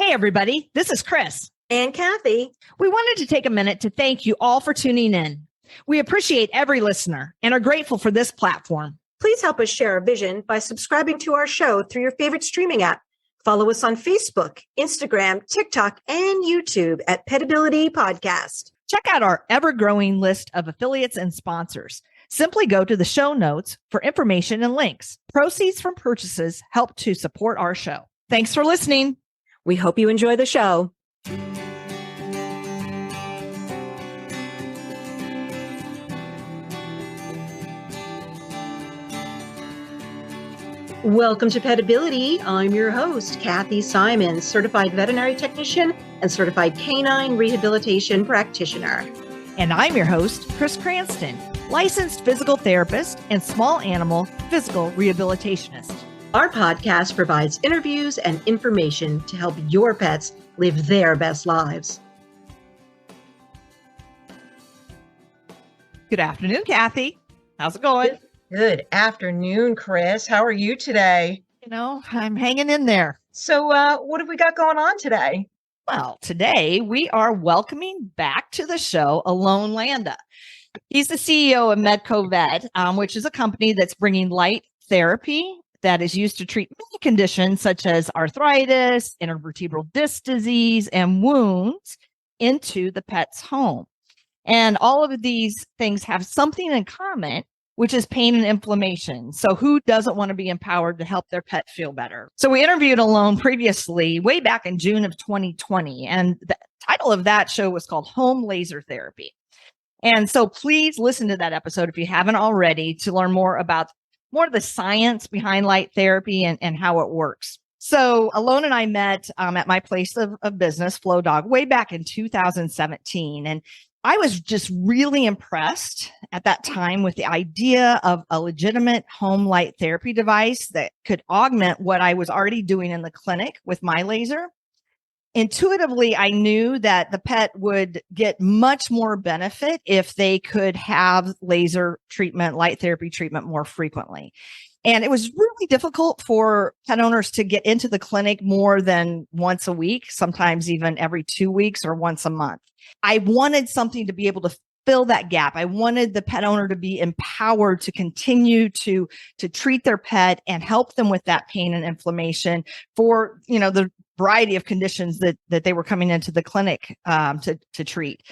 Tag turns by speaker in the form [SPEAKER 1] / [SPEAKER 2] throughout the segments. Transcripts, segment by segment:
[SPEAKER 1] Hey, everybody. This is Chris.
[SPEAKER 2] And Cathy.
[SPEAKER 1] We wanted to take a minute to thank you all for tuning in. We appreciate every listener and are grateful for this platform.
[SPEAKER 2] Please help us share our vision by subscribing to our show through your favorite streaming app. Follow us on Facebook, Instagram, TikTok, and YouTube at PetAbility Podcast.
[SPEAKER 1] Check out our ever-growing list of affiliates and sponsors. Simply go to the show notes for information and links. Proceeds from purchases help to support our show. Thanks for listening.
[SPEAKER 2] We hope you enjoy the show. Welcome to PetAbility. I'm your host, Cathy Simon, certified veterinary technician and certified canine rehabilitation practitioner.
[SPEAKER 1] And I'm your host, Chris Cranston, licensed physical therapist and small animal physical rehabilitationist.
[SPEAKER 2] Our podcast provides interviews and information to help your pets live their best lives.
[SPEAKER 1] Good afternoon, Cathy. How's it going?
[SPEAKER 2] Good afternoon, Chris. How are you today?
[SPEAKER 1] You know, I'm hanging in there.
[SPEAKER 2] So what have we got going on today?
[SPEAKER 1] Well, today we are welcoming back to the show Alon Landa. He's the CEO of MedcoVet, which is a company that's bringing light therapy that is used to treat many conditions such as arthritis, intervertebral disc disease, and wounds into the pet's home. And all of these things have something in common, which is pain and inflammation. So who doesn't want to be empowered to help their pet feel better? So we interviewed Alon previously, way back in June of 2020. And the title of that show was called Home Laser Therapy. And so please listen to that episode if you haven't already to learn more about more of the science behind light therapy and how it works. So Alon and I met at my place of business, Flow Dog, way back in 2017. And I was just really impressed at that time with the idea of a legitimate home light therapy device that could augment what I was already doing in the clinic with my laser. Intuitively, I knew that the pet would get much more benefit if they could have laser treatment, light therapy treatment more frequently. And it was really difficult for pet owners to get into the clinic more than once a week, sometimes even every 2 weeks or once a month. I wanted something to be able to fill that gap. I wanted the pet owner to be empowered to continue to treat their pet and help them with that pain and inflammation for, the variety of conditions that they were coming into the clinic to treat.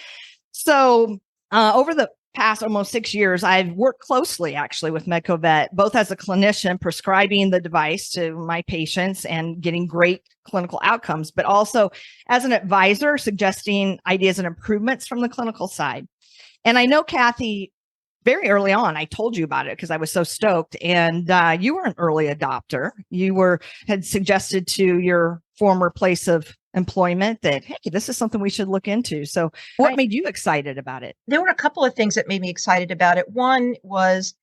[SPEAKER 1] So over the past almost 6 years, I've worked closely actually with MedcoVet, both as a clinician prescribing the device to my patients and getting great clinical outcomes, but also as an advisor suggesting ideas and improvements from the clinical side. And I know, Cathy, very early on, I told you about it because I was so stoked. And you were an early adopter. You had suggested to your former place of employment that, hey, this is something we should look into. So what made you excited about it?
[SPEAKER 3] There were a couple of things that made me excited about it. One was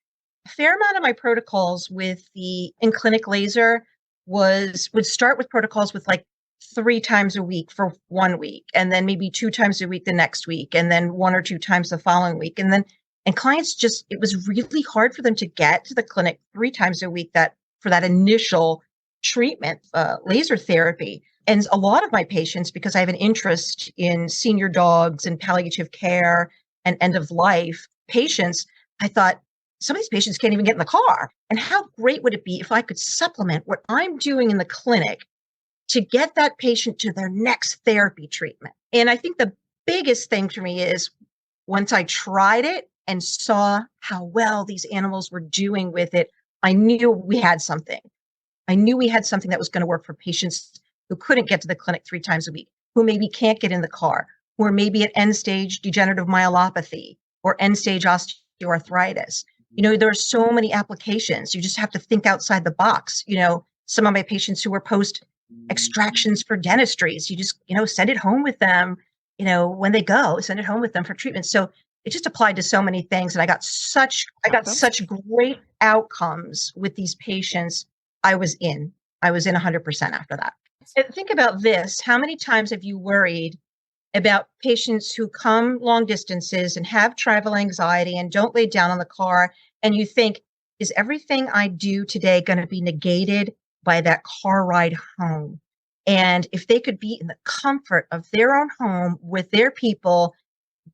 [SPEAKER 3] a fair amount of my protocols with the in-clinic laser would start with protocols with like 3 times a week for 1 week, and then maybe 2 times a week the next week, and then 1 or 2 times the following week. And clients it was really hard for them to get to the clinic 3 times a week for that initial treatment, laser therapy. And a lot of my patients, because I have an interest in senior dogs and palliative care and end of life patients, I thought some of these patients can't even get in the car. And how great would it be if I could supplement what I'm doing in the clinic to get that patient to their next therapy treatment? And I think the biggest thing for me is once I tried it and saw how well these animals were doing with it, I knew we had something. I knew we had something that was going to work for patients who couldn't get to the clinic 3 times a week, who maybe can't get in the car, who are maybe at end-stage degenerative myelopathy or end-stage osteoarthritis. There are so many applications. You just have to think outside the box. Some of my patients who are post extractions for dentistries, you just, send it home with them, when they go, send it home with them for treatment. So it just applied to so many things. And I got such great outcomes with these patients. I was in 100% after that. And think about this. How many times have you worried about patients who come long distances and have travel anxiety and don't lay down on the car? And you think, is everything I do today going to be negated by that car ride home? And if they could be in the comfort of their own home with their people,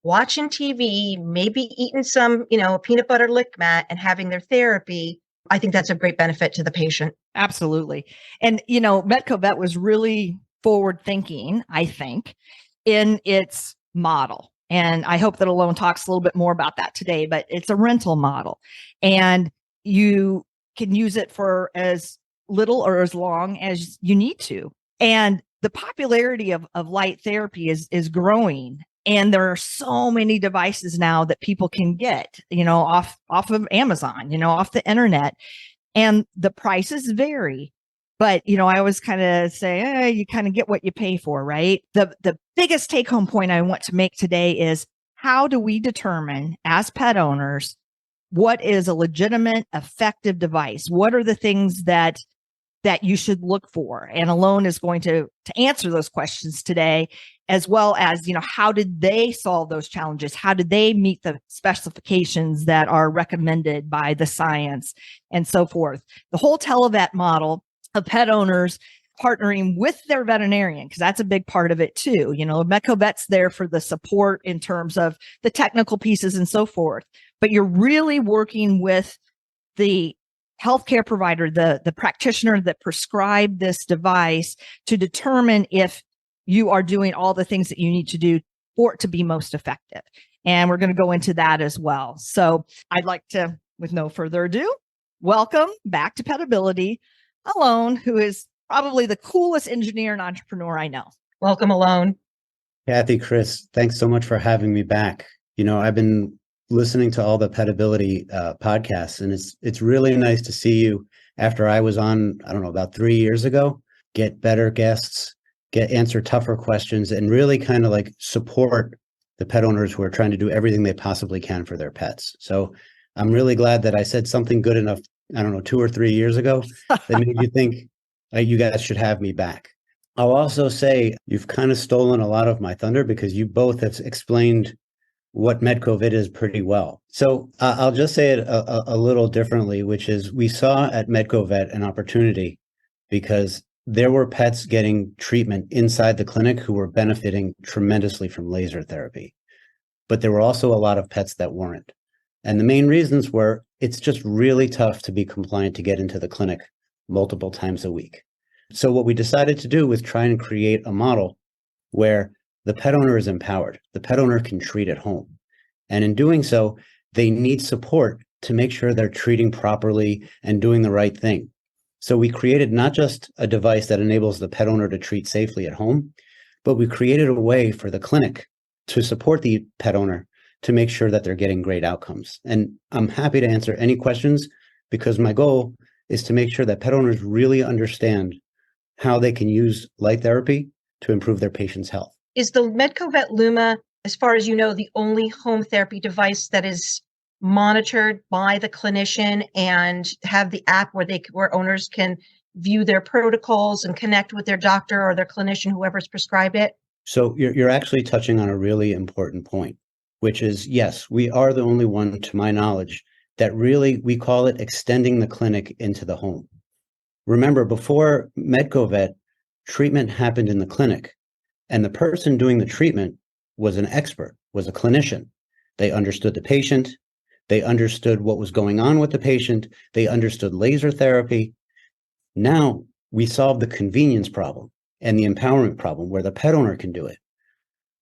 [SPEAKER 3] watching TV, maybe eating some, peanut butter lick mat and having their therapy, I think that's a great benefit to the patient.
[SPEAKER 1] Absolutely. And, MedcoVet was really forward thinking, I think, in its model. And I hope that Alon talks a little bit more about that today, but it's a rental model. And you can use it for as little or as long as you need to. And the popularity of light therapy is growing. And there are so many devices now that people can get, off of Amazon, off the internet. And the prices vary. But, I always kind of say, you kind of get what you pay for, right? The biggest take home point I want to make today is, how do we determine as pet owners what is a legitimate, effective device? What are the things that you should look for? And Alon is going to answer those questions today, as well as, how did they solve those challenges? How did they meet the specifications that are recommended by the science and so forth? The whole televet model of pet owners partnering with their veterinarian, because that's a big part of it too. MedcoVet's there for the support in terms of the technical pieces and so forth, but you're really working with the healthcare provider, the practitioner that prescribed this device, to determine if you are doing all the things that you need to do for it to be most effective. And we're going to go into that as well. So I'd like to, with no further ado, welcome back to PetAbility, Alon, who is probably the coolest engineer and entrepreneur I know.
[SPEAKER 3] Welcome, Alon.
[SPEAKER 4] Cathy, Chris, thanks so much for having me back. I've been listening to all the PetAbility podcasts, and it's really nice to see you after I was on, I don't know, about 3 years ago, get better guests, answer tougher questions, and really kind of like support the pet owners who are trying to do everything they possibly can for their pets. So I'm really glad that I said something good enough, I don't know, 2 or 3 years ago that made you think you guys should have me back. I'll also say you've kind of stolen a lot of my thunder, because you both have explained what MedcoVet is pretty well. So I'll just say it a little differently, which is, we saw at MedcoVet an opportunity because there were pets getting treatment inside the clinic who were benefiting tremendously from laser therapy. But there were also a lot of pets that weren't. And the main reasons were, it's just really tough to be compliant to get into the clinic multiple times a week. So what we decided to do was try and create a model where the pet owner is empowered. The pet owner can treat at home. And in doing so, they need support to make sure they're treating properly and doing the right thing. So we created not just a device that enables the pet owner to treat safely at home, but we created a way for the clinic to support the pet owner to make sure that they're getting great outcomes. And I'm happy to answer any questions, because my goal is to make sure that pet owners really understand how they can use light therapy to improve their patient's health.
[SPEAKER 3] Is the MedcoVet Luma, as far as you know, the only home therapy device that is monitored by the clinician and have the app where owners can view their protocols and connect with their doctor or their clinician, whoever's prescribed it?
[SPEAKER 4] So you're actually touching on a really important point, which is, yes, we are the only one, to my knowledge, that really, we call it extending the clinic into the home. Remember, before MedcoVet, treatment happened in the clinic, and the person doing the treatment was an expert, was a clinician. They understood the patient. They understood what was going on with the patient. They understood laser therapy. Now we solve the convenience problem and the empowerment problem, where the pet owner can do it.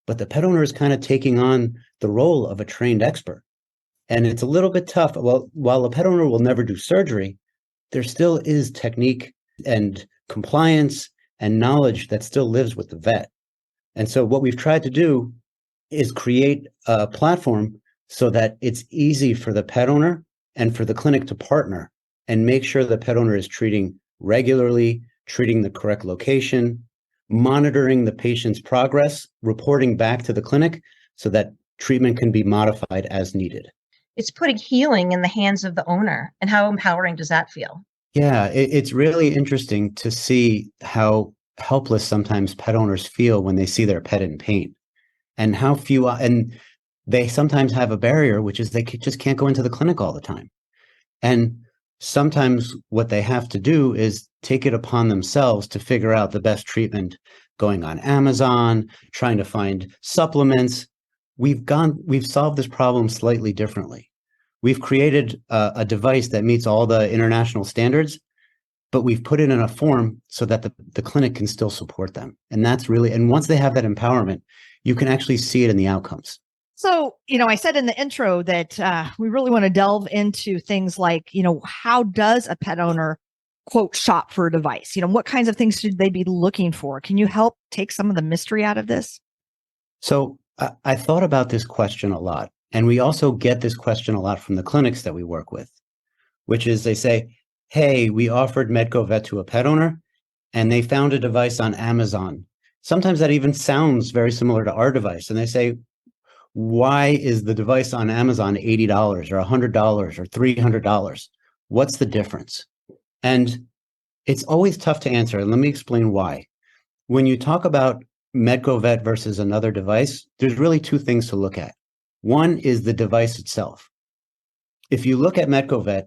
[SPEAKER 4] But the pet owner is kind of taking on the role of a trained expert. And it's a little bit tough. Well, while the pet owner will never do surgery, there still is technique and compliance and knowledge that still lives with the vet. And so what we've tried to do is create a platform so that it's easy for the pet owner and for the clinic to partner and make sure the pet owner is treating regularly, treating the correct location, monitoring the patient's progress, reporting back to the clinic so that treatment can be modified as needed.
[SPEAKER 3] It's putting healing in the hands of the owner. And how empowering does that feel?
[SPEAKER 4] Yeah, it's really interesting to see how helpless sometimes pet owners feel when they see their pet in pain, and how few, and they sometimes have a barrier, which is they just can't go into the clinic all the time. And sometimes what they have to do is take it upon themselves to figure out the best treatment, going on Amazon, trying to find supplements. We've solved this problem slightly differently. We've created a device that meets all the international standards, but we've put it in a form so that the clinic can still support them. And that's really, and once they have that empowerment, you can actually see it in the outcomes.
[SPEAKER 1] So, I said in the intro that we really want to delve into things like, how does a pet owner, quote, shop for a device? What kinds of things should they be looking for? Can you help take some of the mystery out of this?
[SPEAKER 4] So I thought about this question a lot. And we also get this question a lot from the clinics that we work with, which is they say, hey, we offered MedcoVet to a pet owner and they found a device on Amazon. Sometimes that even sounds very similar to our device. And they say, why is the device on Amazon $80 or $100 or $300? What's the difference? And it's always tough to answer. And let me explain why. When you talk about MedcoVet versus another device, there's really two things to look at. One is the device itself. If you look at MedcoVet,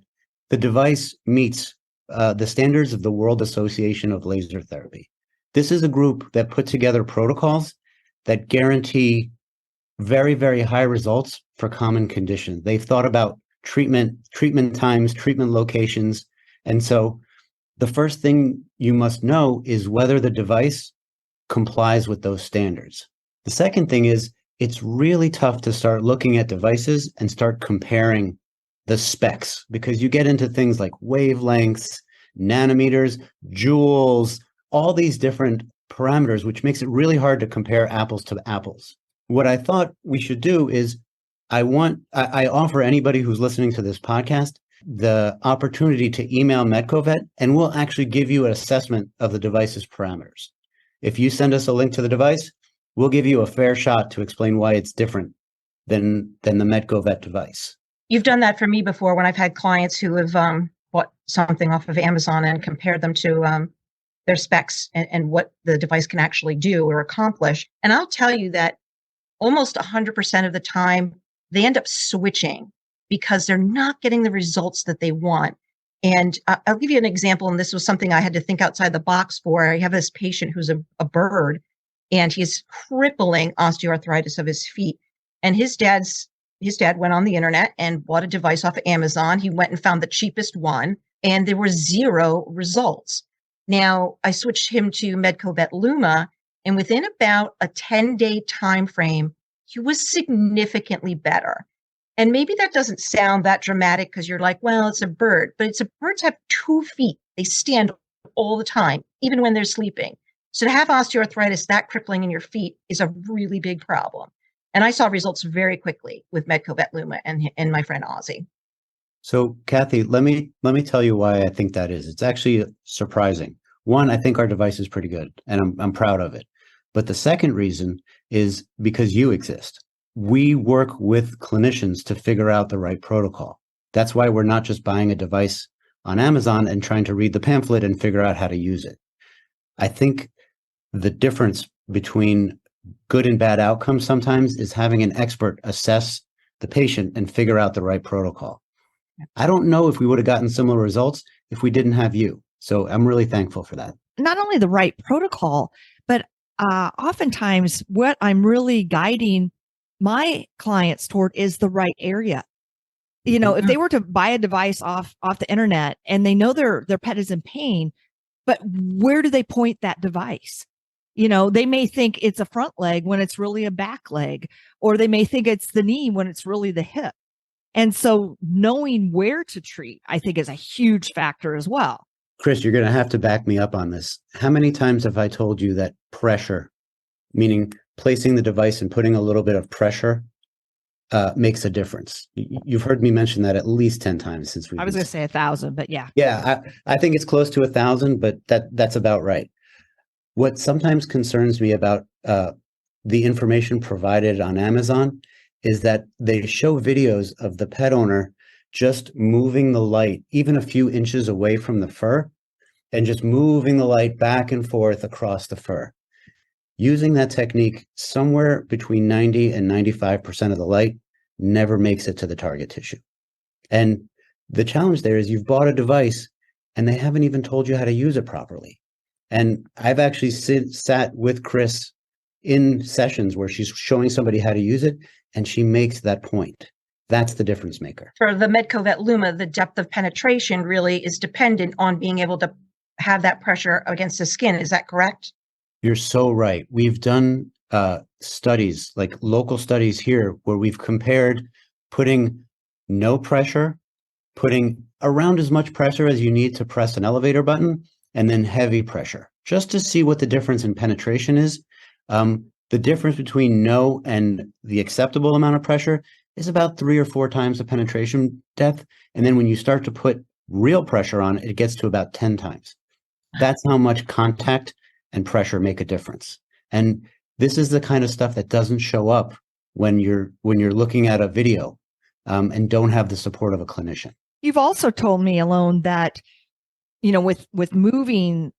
[SPEAKER 4] the device meets the standards of the World Association of Laser Therapy. This is a group that put together protocols that guarantee very, very high results for common conditions. They've thought about treatment times, treatment locations. And so the first thing you must know is whether the device complies with those standards. The second thing is it's really tough to start looking at devices and start comparing the specs, because you get into things like wavelengths, nanometers, joules, all these different parameters, which makes it really hard to compare apples to apples. What I thought we should do is I offer anybody who's listening to this podcast the opportunity to email MedcoVet, and we'll actually give you an assessment of the device's parameters. If you send us a link to the device, we'll give you a fair shot to explain why it's different than the MedcoVet device.
[SPEAKER 3] You've done that for me before when I've had clients who have bought something off of Amazon and compared them to their specs and what the device can actually do or accomplish. And I'll tell you that almost 100% of the time, they end up switching because they're not getting the results that they want. And I'll give you an example. And this was something I had to think outside the box for. I have this patient who's a bird, and he's crippling osteoarthritis of his feet. And his dad went on the internet and bought a device off of Amazon. He went and found the cheapest one, and there were 0 results. Now, I switched him to MedcoVet Luma, and within about a 10-day time frame, he was significantly better. And maybe that doesn't sound that dramatic because you're like, well, it's a bird, but birds have 2 feet. They stand all the time, even when they're sleeping. So to have osteoarthritis that crippling in your feet is a really big problem. And I saw results very quickly with MedcoVet Luma and my friend Ozzy.
[SPEAKER 4] So, Cathy, let me tell you why I think that is. It's actually surprising. One, I think our device is pretty good, and I'm proud of it. But the second reason is because you exist. We work with clinicians to figure out the right protocol. That's why we're not just buying a device on Amazon and trying to read the pamphlet and figure out how to use it. I think the difference between good and bad outcomes sometimes is having an expert assess the patient and figure out the right protocol. I don't know if we would have gotten similar results if we didn't have you. So I'm really thankful for that. Not
[SPEAKER 1] only the right protocol, but oftentimes what I'm really guiding my clients toward is the right area. If they were to buy a device off the internet and they know their pet is in pain, but where do they point that device? They may think it's a front leg when it's really a back leg, or they may think it's the knee when it's really the hip. And so knowing where to treat, I think, is a huge factor as well.
[SPEAKER 4] Chris, you're going to have to back me up on this. How many times have I told you that pressure, meaning placing the device and putting a little bit of pressure, makes a difference? You've heard me mention that at least 10 times since we.
[SPEAKER 1] I was going to say 1,000, but yeah.
[SPEAKER 4] Yeah, I think it's close to 1,000, but that's about right. What sometimes concerns me about the information provided on Amazon is that they show videos of the pet owner just moving the light even a few inches away from the fur and just moving the light back and forth across the fur. Using that technique, somewhere between 90 and 95% of the light never makes it to the target tissue. And The challenge there is you've bought a device and they haven't even told you how to use it properly. And I've actually sat with Chris in sessions where she's showing somebody how to use it, and she makes that point. That's the difference maker.
[SPEAKER 3] For the MedcoVet Luma, the depth of penetration really is dependent on being able to have that pressure against the skin. Is that correct?
[SPEAKER 4] You're so right. We've done studies, like local studies here, where we've compared putting no pressure, putting around as much pressure as you need to press an elevator button, and then heavy pressure, just to see what the difference in penetration is. The difference between no and the acceptable amount of pressure is about 3 or 4 times the penetration depth. And then when you start to put real pressure on it, it gets to about 10 times. That's how much contact and pressure make a difference. And this is the kind of stuff that doesn't show up when you're looking at a video and don't have the support of a clinician.
[SPEAKER 1] You've also told me, Alon, that, with moving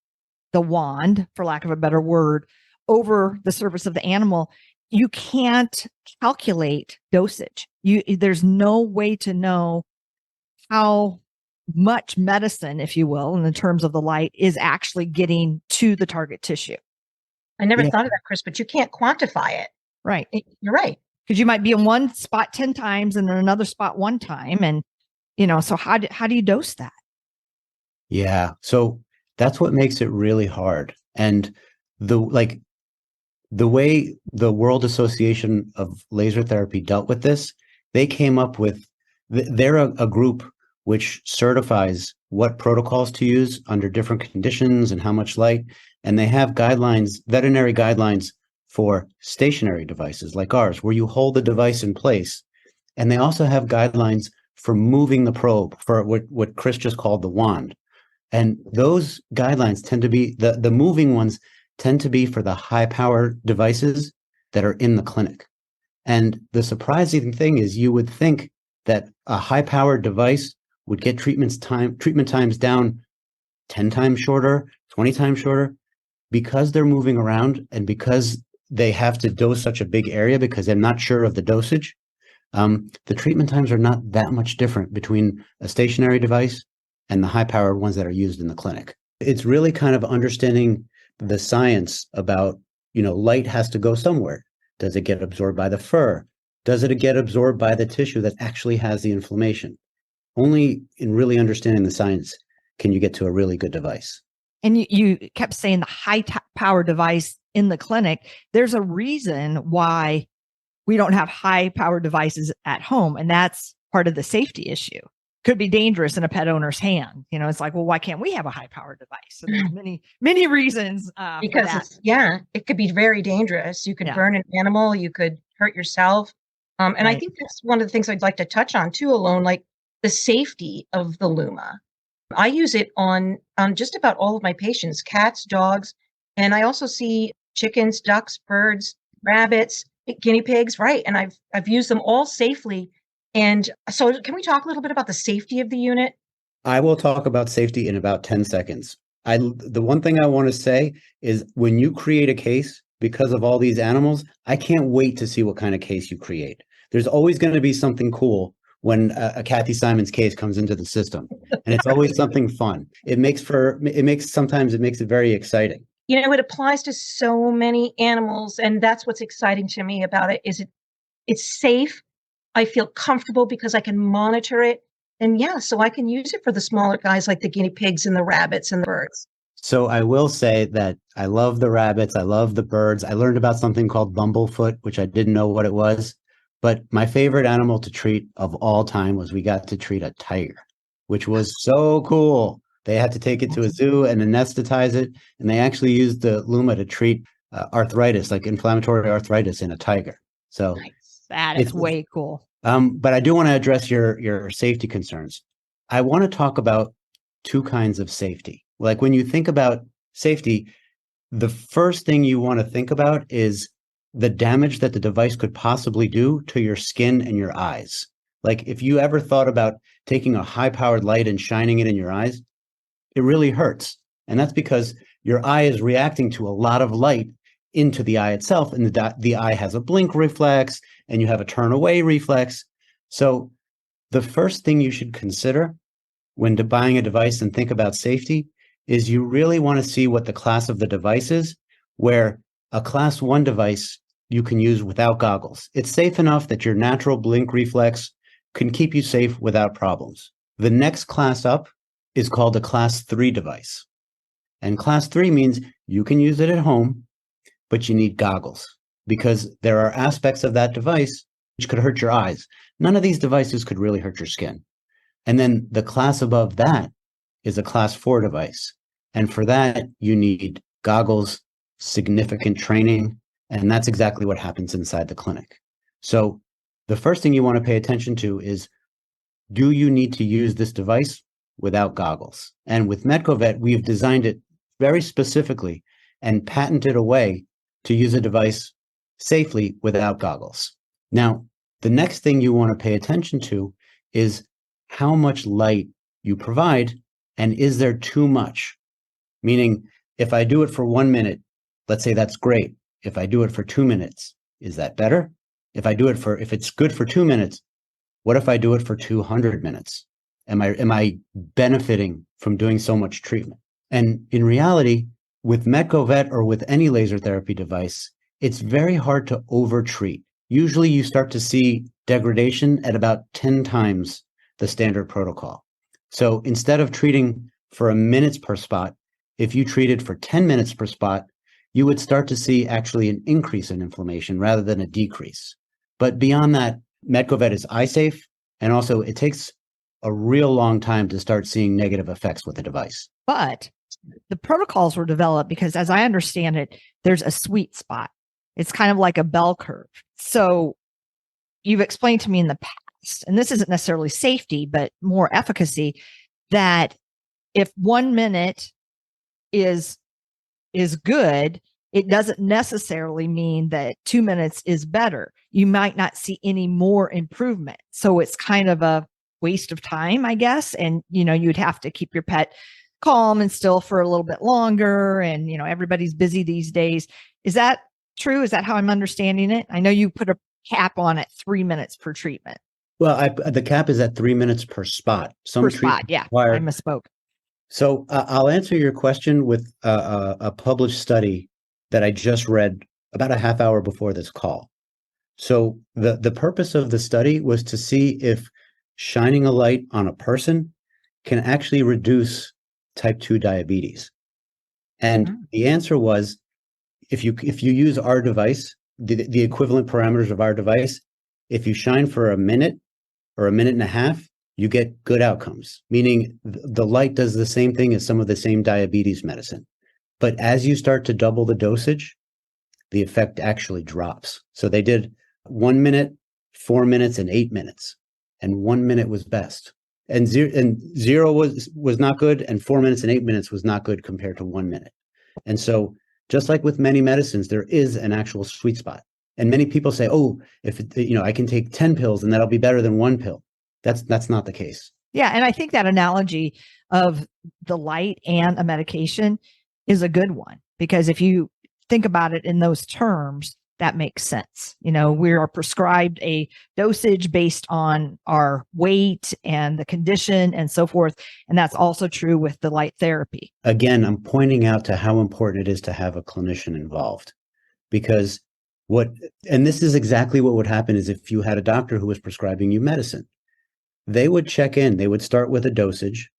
[SPEAKER 1] the wand, for lack of a better word, over the surface of the animal, you can't calculate dosage. There's no way to know how much medicine, if you will, in the terms of the light, is actually getting to the target tissue.
[SPEAKER 3] I never thought of that, Chris, but you can't quantify it.
[SPEAKER 1] Right.
[SPEAKER 3] You're right.
[SPEAKER 1] Because you might be in one spot 10 times and then another spot 1 time. And, so how do you dose that?
[SPEAKER 4] Yeah. So that's what makes it really hard. And the way the World Association of Laser Therapy dealt with this, they came up with, they're a group which certifies what protocols to use under different conditions and how much light. And they have guidelines, veterinary guidelines for stationary devices like ours, where you hold the device in place. And they also have guidelines for moving the probe, for what Chris just called the wand. And those guidelines tend to be, the moving ones tend to be for the high power devices that are in the clinic. And the surprising thing is you would think that a high powered device would get treatment times down 10 times shorter, 20 times shorter, because they're moving around and because they have to dose such a big area because they're not sure of the dosage. The treatment times are not that much different between a stationary device and the high powered ones that are used in the clinic. It's really kind of understanding the science about, light has to go somewhere. Does it get absorbed by the fur? Does it get absorbed by the tissue that actually has the inflammation? Only in really understanding the science can you get to a really good device.
[SPEAKER 1] And you kept saying the high power device in the clinic. There's a reason why we don't have high power devices at home. And that's part of the safety issue. Could be dangerous in a pet owner's hand. It's like, well, why can't we have a high power device? So there's many reasons.
[SPEAKER 3] Because it could be very dangerous. You could burn an animal, you could hurt yourself. And right. I think that's one of the things I'd like to touch on too, Alon, like the safety of the Luma. I use it on just about all of my patients, cats, dogs, and I also see chickens, ducks, birds, rabbits, guinea pigs, right? And I've used them all safely. And so can we talk a little bit about the safety of the unit?
[SPEAKER 4] I will talk about safety in about 10 seconds. The one thing I want to say is when you create a case, because of all these animals, I can't wait to see what kind of case you create. There's always going to be something cool when a Cathy Simon's case comes into the system. And it's always something fun. It makes it very exciting.
[SPEAKER 3] It applies to so many animals. And that's what's exciting to me about it is it's safe. I feel comfortable because I can monitor it. And so I can use it for the smaller guys like the guinea pigs and the rabbits and the birds.
[SPEAKER 4] So I will say that I love the rabbits. I love the birds. I learned about something called bumblefoot, which I didn't know what it was. But my favorite animal to treat of all time was we got to treat a tiger, which was so cool. They had to take it to a zoo and anesthetize it. And they actually used the Luma to treat arthritis, like inflammatory arthritis in a tiger. So
[SPEAKER 1] that is way cool.
[SPEAKER 4] But I do want to address your safety concerns. I want to talk about 2 kinds of safety. Like when you think about safety, the first thing you want to think about is the damage that the device could possibly do to your skin and your eyes. Like if you ever thought about taking a high-powered light and shining it in your eyes, it really hurts. And that's because your eye is reacting to a lot of light into the eye itself, and the eye has a blink reflex, and you have a turn away reflex. So the first thing you should consider when buying a device and think about safety is you really want to see what the class of the device is, where a class 1 device you can use without goggles. It's safe enough that your natural blink reflex can keep you safe without problems. The next class up is called a class 3 device. And class 3 means you can use it at home, but you need goggles because there are aspects of that device which could hurt your eyes. None of these devices could really hurt your skin. And then the class above that is a class 4 device. And for that, you need goggles, significant training, and that's exactly what happens inside the clinic. So the first thing you want to pay attention to is, do you need to use this device without goggles? And with MedcoVet, we've designed it very specifically and patented a way to use a device safely without goggles. Now, the next thing you want to pay attention to is how much light you provide, and is there too much? Meaning, if I do it for 1 minute, let's say that's great. If I do it for 2 minutes, is that better? If it's good for 2 minutes, what if I do it for 200 minutes? Am I benefiting from doing so much treatment? And in reality, with MedcoVet or with any laser therapy device, it's very hard to overtreat. Usually you start to see degradation at about 10 times the standard protocol. So instead of treating for a minute per spot, if you treated for 10 minutes per spot, you would start to see actually an increase in inflammation rather than a decrease. But beyond that, MedcoVet is eye safe, and also it takes a real long time to start seeing negative effects with the device.
[SPEAKER 1] But the protocols were developed because, as I understand it, there's a sweet spot. It's kind of like a bell curve. So you've explained to me in the past, and this isn't necessarily safety, but more efficacy, that if 1 minute is good, it doesn't necessarily mean that 2 minutes is better. You might not see any more improvement. So it's kind of a waste of time, I guess. And, you'd have to keep your pet calm and still for a little bit longer. And, everybody's busy these days. Is that true? Is that how I'm understanding it? I know you put a cap on at 3 minutes per treatment.
[SPEAKER 4] Well, the cap is at 3 minutes per spot.
[SPEAKER 1] Per spot, yeah. I misspoke.
[SPEAKER 4] So I'll answer your question with a published study that I just read about a half hour before this call. So the purpose of the study was to see if shining a light on a person can actually reduce type 2 diabetes. And the answer was, if you use our device, the equivalent parameters of our device, if you shine for a minute or a minute and a half, you get good outcomes, meaning the light does the same thing as some of the same diabetes medicine. But as you start to double the dosage, the effect actually drops. So they did 1 minute, 4 minutes, and 8 minutes. And 1 minute was best. And zero was not good, and 4 minutes and 8 minutes was not good compared to 1 minute. And so just like with many medicines, there is an actual sweet spot. And many people say, oh, if I can take 10 pills and that'll be better than 1 pill. That's not the case.
[SPEAKER 1] Yeah. And I think that analogy of the light and a medication is a good one, because if you think about it in those terms, that makes sense. We are prescribed a dosage based on our weight and the condition and so forth. And that's also true with the light therapy. Again,
[SPEAKER 4] I'm pointing out to how important it is to have a clinician involved, because and this is exactly what would happen is if you had a doctor who was prescribing you medicine. They would check in. They would start with a dosage.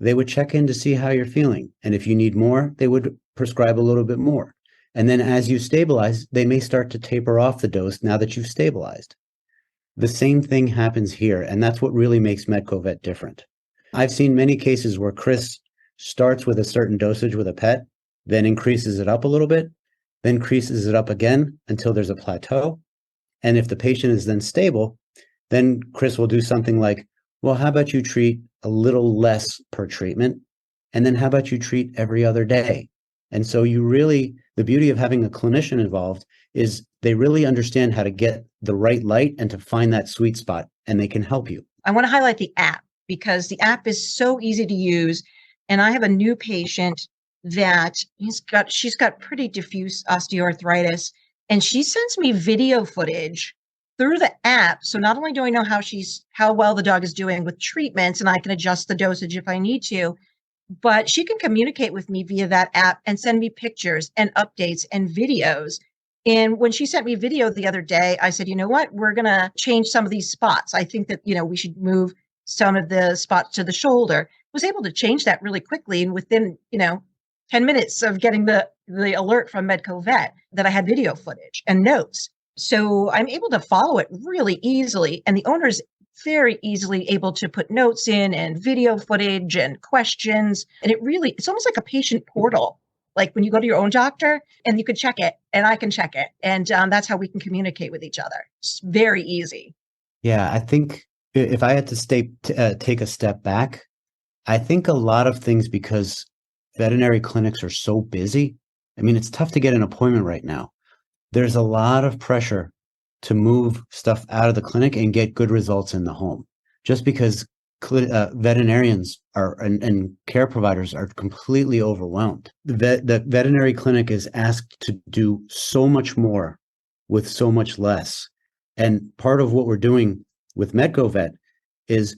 [SPEAKER 4] They would check in to see how you're feeling. And if you need more, they would prescribe a little bit more. And then as you stabilize, they may start to taper off the dose now that you've stabilized. The same thing happens here. And that's what really makes MedcoVet different. I've seen many cases where Chris starts with a certain dosage with a pet, then increases it up a little bit, then increases it up again until there's a plateau. And if the patient is then stable, then Chris will do something like, well, how about you treat a little less per treatment? And then how about you treat every other day? And so the beauty of having a clinician involved is they really understand how to get the right light and to find that sweet spot, and they can help you.
[SPEAKER 3] I want to highlight the app because the app is so easy to use. And I have a new patient that she's got pretty diffuse osteoarthritis, and she sends me video footage through the app. So not only do I know how well the dog is doing with treatments, and I can adjust the dosage if I need to, but she can communicate with me via that app and send me pictures and updates and videos. And when she sent me video the other day, I said, you know what, we're going to change some of these spots. I think that, we should move some of the spots to the shoulder. Was able to change that really quickly. And within, 10 minutes of getting the alert from MedcoVet that I had video footage and notes. So I'm able to follow it really easily. And the owner's very easily able to put notes in and video footage and questions. And it's almost like a patient portal. Like when you go to your own doctor and you can check it and I can check it. And that's how we can communicate with each other. It's very easy.
[SPEAKER 4] Yeah, I think if I had to take a step back, I think a lot of things, because veterinary clinics are so busy. I mean, it's tough to get an appointment right now. There's a lot of pressure to move stuff out of the clinic and get good results in the home, just because veterinarians and care providers are completely overwhelmed. The veterinary clinic is asked to do so much more with so much less. And part of what we're doing with MedcoVet is,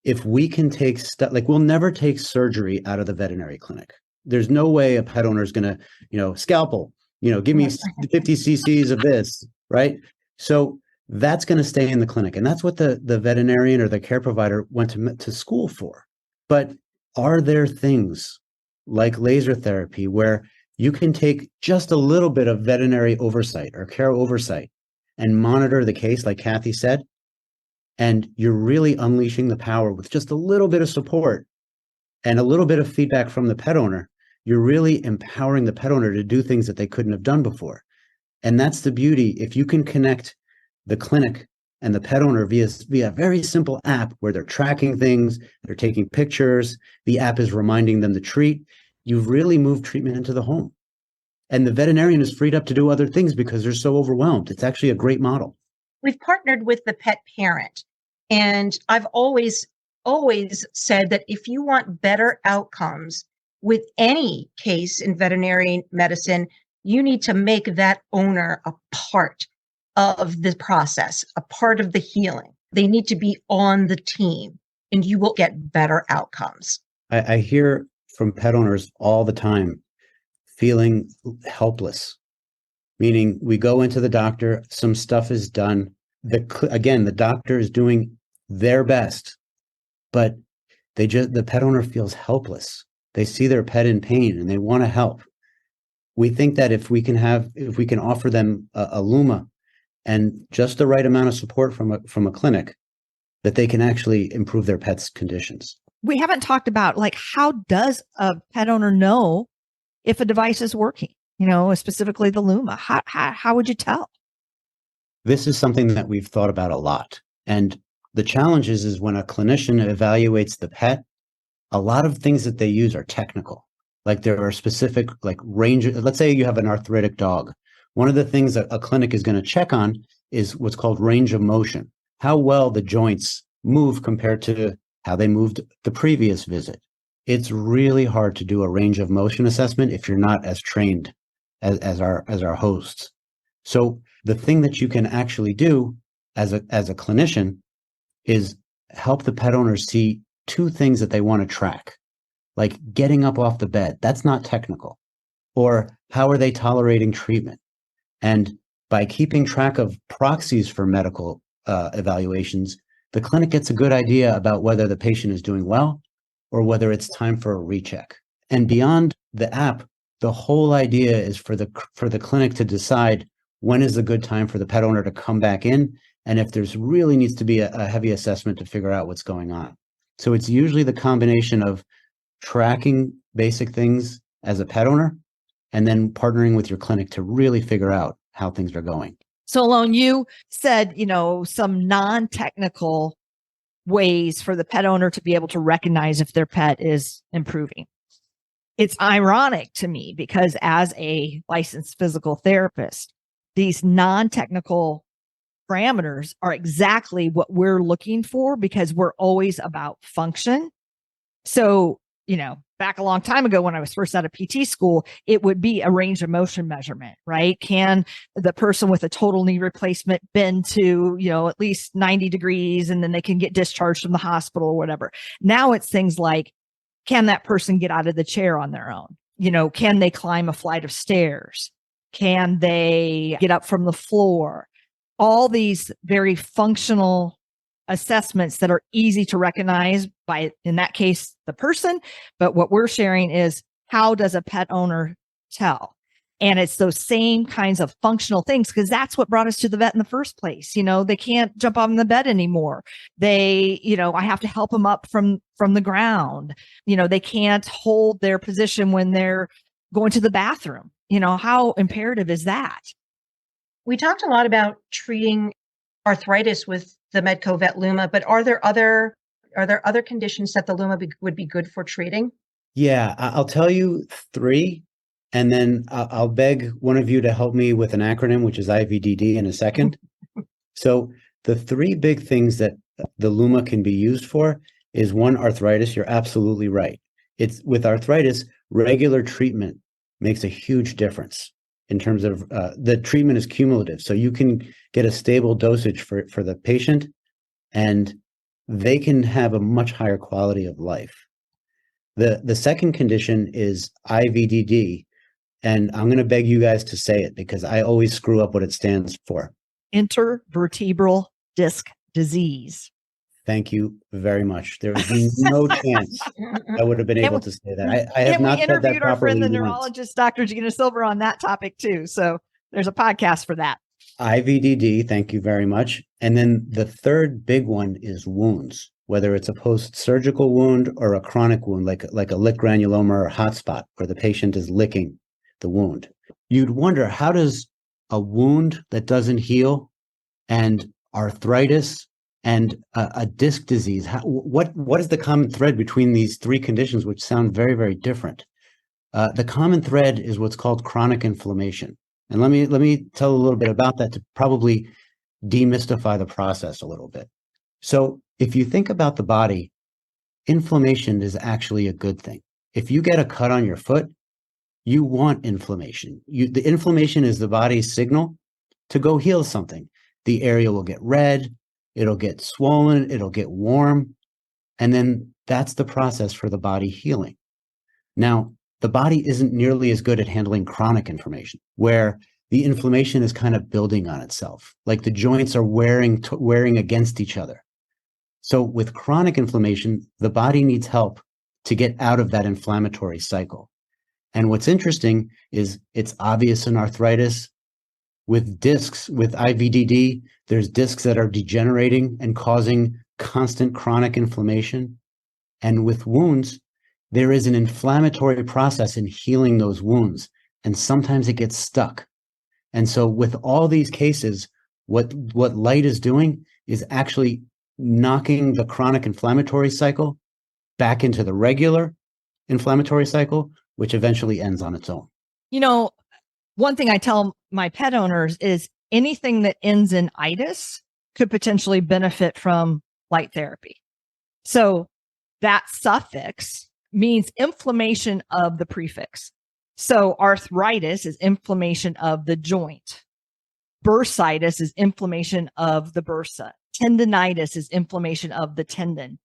[SPEAKER 4] if we can take stuff, like we'll never take surgery out of the veterinary clinic. There's no way a pet owner is going to, scalpel, give me 50 cc's of this, right? So that's going to stay in the clinic. And that's what the veterinarian or the care provider went to school for. But are there things like laser therapy where you can take just a little bit of veterinary oversight or care oversight and monitor the case, like Cathy said, and you're really unleashing the power with just a little bit of support and a little bit of feedback from the pet owner? You're really empowering the pet owner to do things that they couldn't have done before. And that's the beauty. If you can connect the clinic and the pet owner via a very simple app where they're tracking things, they're taking pictures, the app is reminding them to treat, you've really moved treatment into the home. And the veterinarian is freed up to do other things because they're so overwhelmed. It's actually a great model.
[SPEAKER 3] We've partnered with the pet parent. And I've always said that if you want better outcomes with any case in veterinary medicine, you need to make that owner a part of the process, a part of the healing. They need to be on the team, and you will get better outcomes.
[SPEAKER 4] I hear from pet owners all the time feeling helpless, meaning we go into the doctor, some stuff is done. The doctor is doing their best, but the pet owner feels helpless. They see their pet in pain and they want to help. We think that if we can offer them a Luma and just the right amount of support from a clinic, that they can actually improve their pet's conditions.
[SPEAKER 1] We haven't talked about, like, how does a pet owner know if a device is working? Specifically the Luma. How would you tell?
[SPEAKER 4] This is something that we've thought about a lot. And the challenge is when a clinician evaluates the pet, a lot of things that they use are technical. Like there are specific range. Let's say you have an arthritic dog. One of the things that a clinic is going to check on is what's called range of motion. How well the joints move compared to how they moved the previous visit. It's really hard to do a range of motion assessment if you're not as trained as our hosts. So the thing that you can actually do as a clinician is help the pet owner see two things that they want to track, like getting up off the bed. That's not technical. Or how are they tolerating treatment? And by keeping track of proxies for medical evaluations, the clinic gets a good idea about whether the patient is doing well or whether it's time for a recheck. And beyond the app, the whole idea is for the clinic to decide when is a good time for the pet owner to come back in, and if there's really needs to be a heavy assessment to figure out what's going on. So it's usually the combination of tracking basic things as a pet owner and then partnering with your clinic to really figure out how things are going.
[SPEAKER 1] So Alon, you said, some non-technical ways for the pet owner to be able to recognize if their pet is improving. It's ironic to me because as a licensed physical therapist, these non-technical parameters are exactly what we're looking for because we're always about function. So, back a long time ago when I was first out of PT school, it would be a range of motion measurement, right? Can the person with a total knee replacement bend to, at least 90 degrees and then they can get discharged from the hospital or whatever. Now it's things like, can that person get out of the chair on their own? Can they climb a flight of stairs? Can they get up from the floor? All these very functional assessments that are easy to recognize by, in that case, the person. But what we're sharing is, how does a pet owner tell? And it's those same kinds of functional things, because that's what brought us to the vet in the first place. They can't jump on the bed anymore. I have to help them up from the ground. They can't hold their position when they're going to the bathroom. How imperative is that?
[SPEAKER 3] We talked a lot about treating arthritis with the MedcoVet Luma, but are there other conditions that the Luma would be good for treating?
[SPEAKER 4] Yeah, I'll tell you 3, and then I'll beg one of you to help me with an acronym, which is IVDD, in a second. So the 3 big things that the Luma can be used for is 1, arthritis. You're absolutely right. It's with arthritis, regular treatment makes a huge difference in terms of the treatment is cumulative. So you can get a stable dosage for the patient, and they can have a much higher quality of life. The second condition is IVDD, and I'm going to beg you guys to say it because I always screw up what it stands for.
[SPEAKER 1] Intervertebral disc disease.
[SPEAKER 4] Thank you very much. There was no chance I would have been able to say that. I have not said that properly.
[SPEAKER 1] We interviewed our friend, the
[SPEAKER 4] once.
[SPEAKER 1] neurologist, Dr. Gina Silver, on that topic too. So there's a podcast for that.
[SPEAKER 4] IVDD, thank you very much. And then the third big one is wounds, whether it's a post-surgical wound or a chronic wound, like a lick granuloma or hotspot, where the patient is licking the wound. You'd wonder, how does a wound that doesn't heal and arthritis and a disc disease, what is the common thread between these 3 conditions, which sound very, very different? The common thread is what's called chronic inflammation. And let me tell a little bit about that to probably demystify the process a little bit. So if you think about the body, inflammation is actually a good thing. If you get a cut on your foot, you want inflammation. The inflammation is the body's signal to go heal something. The area will get red, it'll get swollen, it'll get warm, and then that's the process for the body healing. Now, the body isn't nearly as good at handling chronic inflammation, where the inflammation is kind of building on itself, like the joints are wearing against each other. So with chronic inflammation, the body needs help to get out of that inflammatory cycle. And what's interesting is it's obvious in arthritis. With discs, with IVDD, there's discs that are degenerating and causing constant chronic inflammation. And with wounds, there is an inflammatory process in healing those wounds, and sometimes it gets stuck. And so with all these cases, what light is doing is actually knocking the chronic inflammatory cycle back into the regular inflammatory cycle, which eventually ends on its own.
[SPEAKER 1] One thing I tell my pet owners is anything that ends in itis could potentially benefit from light therapy. So that suffix means inflammation of the prefix. So arthritis is inflammation of the joint. Bursitis is inflammation of the bursa. Tendinitis is inflammation of the tendon.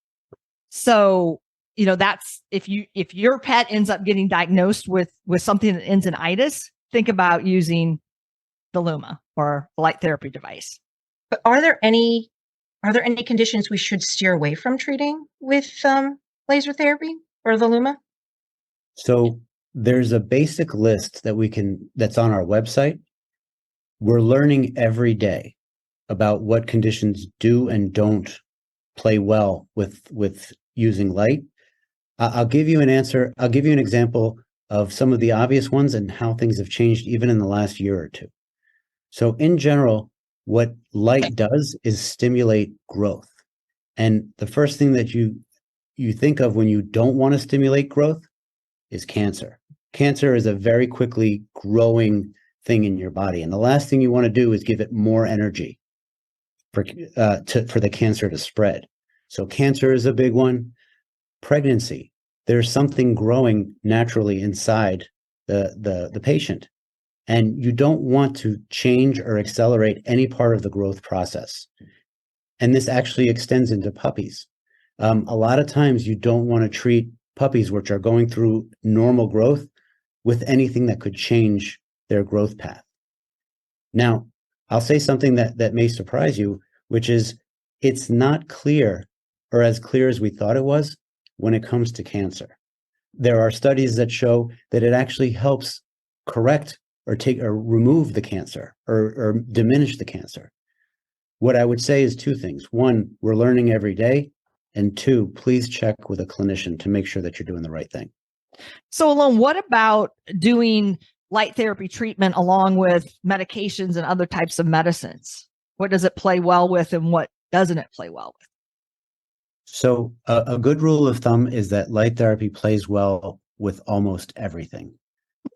[SPEAKER 1] So, that's if your pet ends up getting diagnosed with something that ends in itis, think about using the Luma or the light therapy device.
[SPEAKER 3] But are there any conditions we should steer away from treating with laser therapy or the Luma?
[SPEAKER 4] So there's a basic list that's on our website. We're learning every day about what conditions do and don't play well with using light. I'll give you an answer. I'll give you an example of some of the obvious ones and how things have changed even in the last year or two. So in general, what light does is stimulate growth. And the first thing that you think of when you don't want to stimulate growth is cancer. Cancer is a very quickly growing thing in your body. And the last thing you want to do is give it more energy for the cancer to spread. So cancer is a big one. Pregnancy. there's something growing naturally inside the patient. And you don't want to change or accelerate any part of the growth process. And this actually extends into puppies. A lot of times you don't want to treat puppies which are going through normal growth with anything that could change their growth path. Now, I'll say something that may surprise you, which is it's not clear or as clear as we thought it was when it comes to cancer. There are studies that show that it actually helps correct or remove the cancer or diminish the cancer. What I would say is two things. One, we're learning every day. And two, please check with a clinician to make sure that you're doing the right thing.
[SPEAKER 1] So, Alon, what about doing light therapy treatment along with medications and other types of medicines? What does it play well with and what doesn't it play well with?
[SPEAKER 4] So a good rule of thumb is that light therapy plays well with almost everything.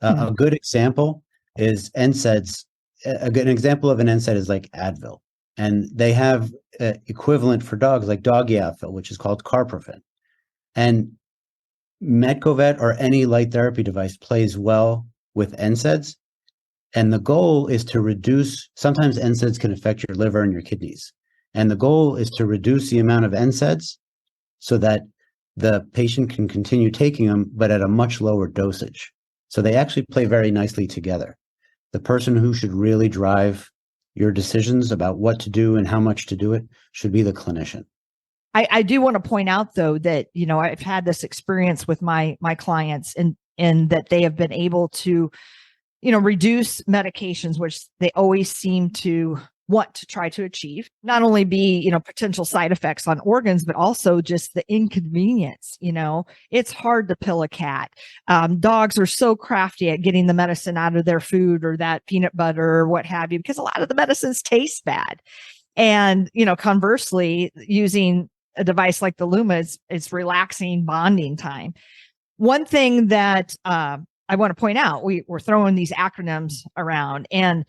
[SPEAKER 4] A good example is NSAIDs. A good example of an NSAID is like Advil. And they have equivalent for dogs like doggy Advil, which is called carprofen. And MedcoVet or any light therapy device plays well with NSAIDs. And the goal is to reduce, sometimes NSAIDs can affect your liver and your kidneys. And the goal is to reduce the amount of NSAIDs so that the patient can continue taking them, but at a much lower dosage. So they actually play very nicely together. The person who should really drive your decisions about what to do and how much to do it should be the clinician.
[SPEAKER 1] I do want to point out, though, that, I've had this experience with my clients and that they have been able to, reduce medications, which they always seem to want to try to achieve, not only be, potential side effects on organs, but also just the inconvenience. It's hard to pill a cat. Dogs are so crafty at getting the medicine out of their food or that peanut butter or what have you, because a lot of the medicines taste bad. And, conversely, using a device like the Luma is relaxing bonding time. One thing that I want to point out, we're throwing these acronyms around, and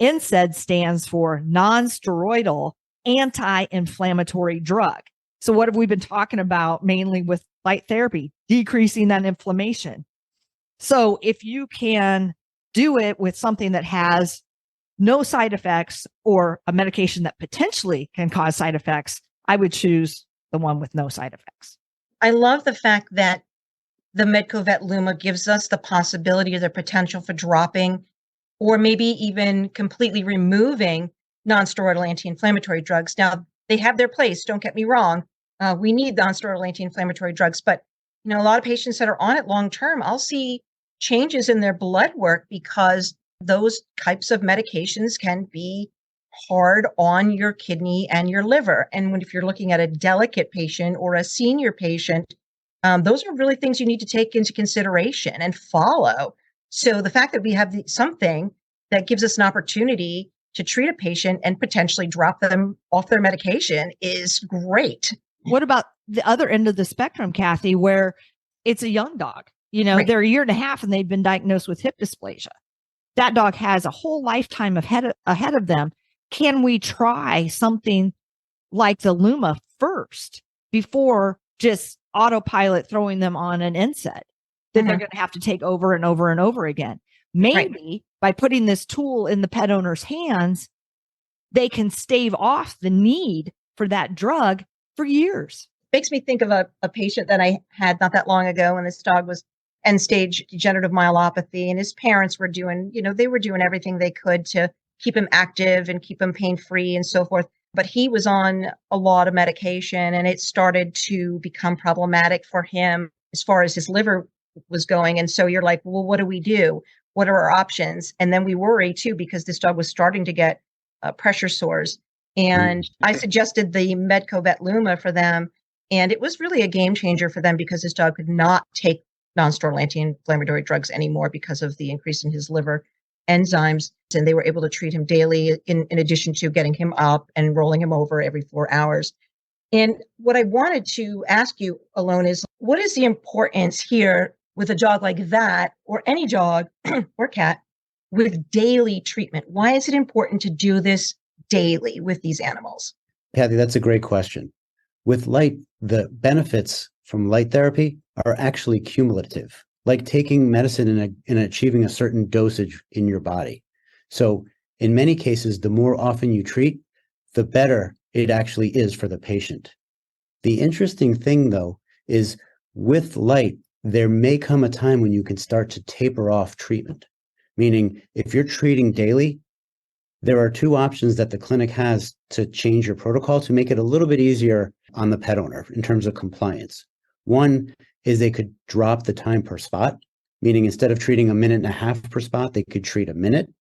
[SPEAKER 1] NSAID stands for non-steroidal anti-inflammatory drug. So what have we been talking about mainly with light therapy? Decreasing that inflammation. So if you can do it with something that has no side effects or a medication that potentially can cause side effects, I would choose the one with no side effects.
[SPEAKER 3] I love the fact that the MedcoVet Luma gives us the possibility or the potential for dropping or maybe even completely removing non-steroidal anti-inflammatory drugs. Now, they have their place, don't get me wrong. We need non-steroidal anti-inflammatory drugs, but a lot of patients that are on it long-term, I'll see changes in their blood work because those types of medications can be hard on your kidney and your liver. And if you're looking at a delicate patient or a senior patient, those are really things you need to take into consideration and follow. So the fact that we have something that gives us an opportunity to treat a patient and potentially drop them off their medication is great.
[SPEAKER 1] What about the other end of the spectrum, Cathy, where it's a young dog?
[SPEAKER 3] Right.
[SPEAKER 1] They're a year and a half and they've been diagnosed with hip dysplasia. That dog has a whole lifetime ahead of them. Can we try something like the Luma first before just autopilot throwing them on an NSAID that they're going to have to take over and over and over again? Maybe by putting this tool in the pet owner's hands, they can stave off the need for that drug for years.
[SPEAKER 3] Makes me think of a patient that I had not that long ago, and this dog was end-stage degenerative myelopathy, and his parents were doing, they were doing everything they could to keep him active and keep him pain-free and so forth. But he was on a lot of medication, and it started to become problematic for him as far as his liver was going. And so you're like, well, what do we do? What are our options? And then we worry too, because this dog was starting to get pressure sores. And I suggested the MedcoVet Luma for them. And it was really a game changer for them because this dog could not take non-steroidal anti-inflammatory drugs anymore because of the increase in his liver enzymes. And they were able to treat him daily in addition to getting him up and rolling him over every 4 hours. And what I wanted to ask you, Alon, is what is the importance here with a dog like that, or any dog or cat, with daily treatment? Why is it important to do this daily with these animals?
[SPEAKER 4] Cathy, that's a great question. With light, the benefits from light therapy are actually cumulative, like taking medicine and achieving a certain dosage in your body. So in many cases, the more often you treat, the better it actually is for the patient. The interesting thing, though, is with light, there may come a time when you can start to taper off treatment. Meaning, if you're treating daily, there are two options that the clinic has to change your protocol to make it a little bit easier on the pet owner in terms of compliance. One is they could drop the time per spot, meaning instead of treating a minute and a half per spot, they could treat a minute.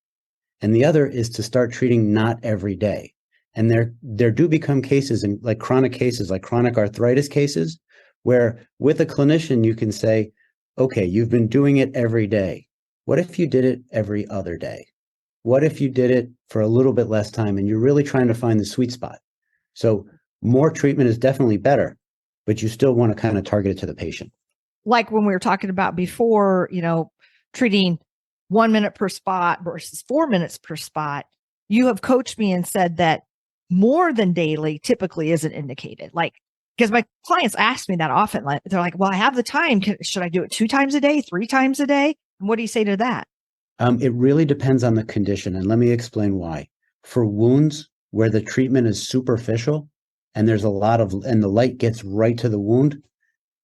[SPEAKER 4] And the other is to start treating not every day. And there do become cases, and like chronic arthritis cases, where with a clinician, you can say, okay, you've been doing it every day. What if you did it every other day? What if you did it for a little bit less time and you're really trying to find the sweet spot? So more treatment is definitely better, but you still want to kind of target it to the patient.
[SPEAKER 1] Like when we were talking about before, treating 1 minute per spot versus 4 minutes per spot, you have coached me and said that more than daily typically isn't indicated. Like, because my clients ask me that often, like, they're like, well, I have the time. Should I do it 2 times a day, 3 times a day? And what do you say to that?
[SPEAKER 4] It really depends on the condition. And let me explain why. For wounds where the treatment is superficial and there's and the light gets right to the wound,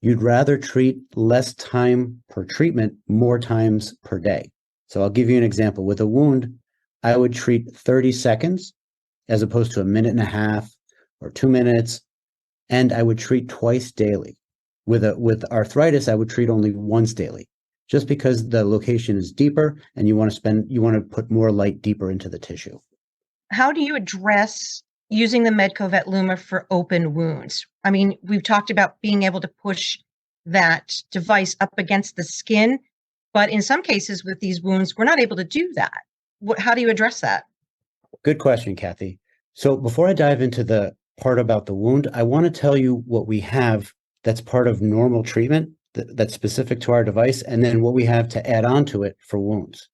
[SPEAKER 4] you'd rather treat less time per treatment, more times per day. So I'll give you an example. With a wound, I would treat 30 seconds as opposed to a minute and a half or 2 minutes. And I would treat twice daily. With arthritis, I would treat only once daily, just because the location is deeper and you want to put more light deeper into the tissue.
[SPEAKER 3] How do you address using the MedcoVet Luma for open wounds? I mean, we've talked about being able to push that device up against the skin, but in some cases with these wounds, we're not able to do that. How do you address that? Good
[SPEAKER 4] question, Cathy. So before I dive into the part about the wound, I want to tell you what we have that's part of normal treatment that's specific to our device, and then what we have to add on to it for wounds.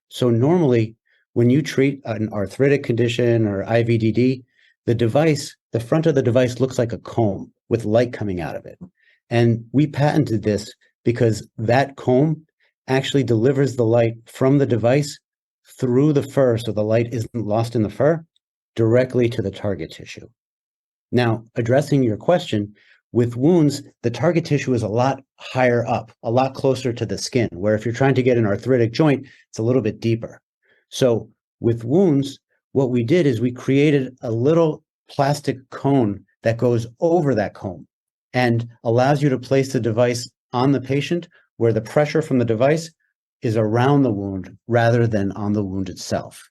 [SPEAKER 4] So normally, when you treat an arthritic condition or IVDD, the front of the device looks like a comb with light coming out of it. And we patented this because that comb actually delivers the light from the device through the fur, so the light isn't lost in the fur, directly to the target tissue. Now, addressing your question, with wounds, the target tissue is a lot higher up, a lot closer to the skin, where if you're trying to get an arthritic joint, it's a little bit deeper. So with wounds, what we did is we created a little plastic cone that goes over that comb and allows you to place the device on the patient where the pressure from the device is around the wound rather than on the wound itself.